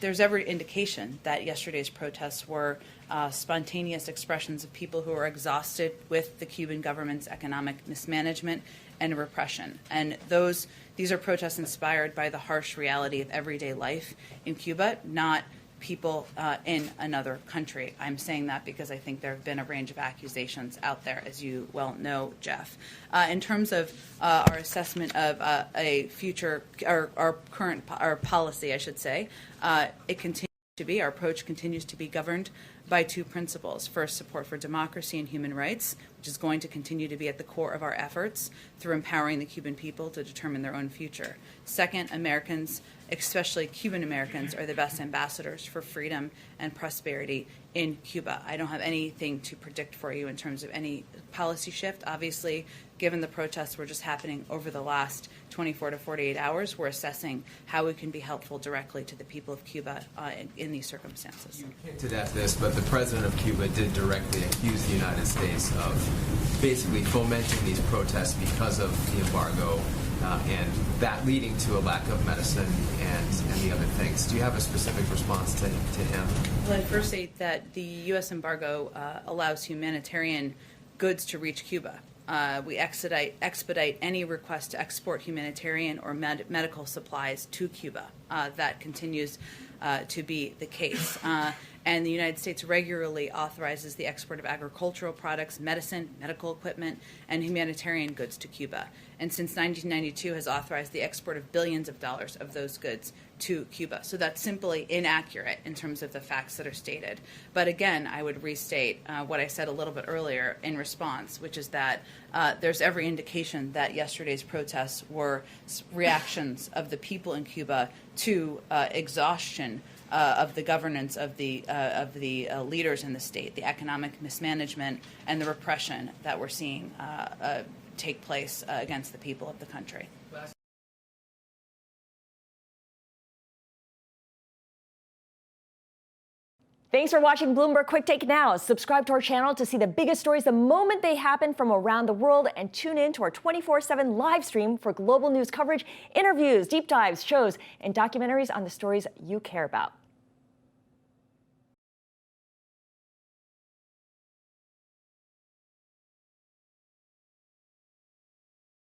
There's every indication that yesterday's protests were spontaneous expressions of people who are exhausted with the Cuban government's economic mismanagement and repression. And these are protests inspired by the harsh reality of everyday life in Cuba, not people in another country. I'm saying that because I think there have been a range of accusations out there, as you well know, Jeff. In terms of our assessment of our policy, I should say, it continues to be, our approach continues to be governed by two principles. First, support for democracy and human rights, which is going to continue to be at the core of our efforts through empowering the Cuban people to determine their own future. Second, Americans, especially Cuban Americans, are the best ambassadors for freedom and prosperity in Cuba. I don't have anything to predict for you in terms of any policy shift. Obviously, given the protests were just happening over the last 24 to 48 hours, we're assessing how we can be helpful directly to the people of Cuba in these circumstances. You hinted at this, but the president of Cuba did directly accuse the United States of basically fomenting these protests because of the embargo and that leading to a lack of medicine and the other things. Do you have a specific response to him? Well, I'd first say that the U.S. embargo allows humanitarian goods to reach Cuba. We expedite any request to export humanitarian or medical supplies to Cuba. That continues to be the case. And the United States regularly authorizes the export of agricultural products, medicine, medical equipment, and humanitarian goods to Cuba. And since 1992 has authorized the export of billions of dollars of those goods to Cuba. So that's simply inaccurate in terms of the facts that are stated. But again, I would restate what I said a little bit earlier in response, which is that there's every indication that yesterday's protests were reactions of the people in Cuba to exhaustion of the governance of the leaders in the state, the economic mismanagement and the repression that we're seeing take place against the people of the country. Thanks for watching Bloomberg Quick Take Now. Subscribe to our channel to see the biggest stories the moment they happen from around the world, and tune in to our 24/7 live stream for global news coverage, interviews, deep dives, shows, and documentaries on the stories you care about.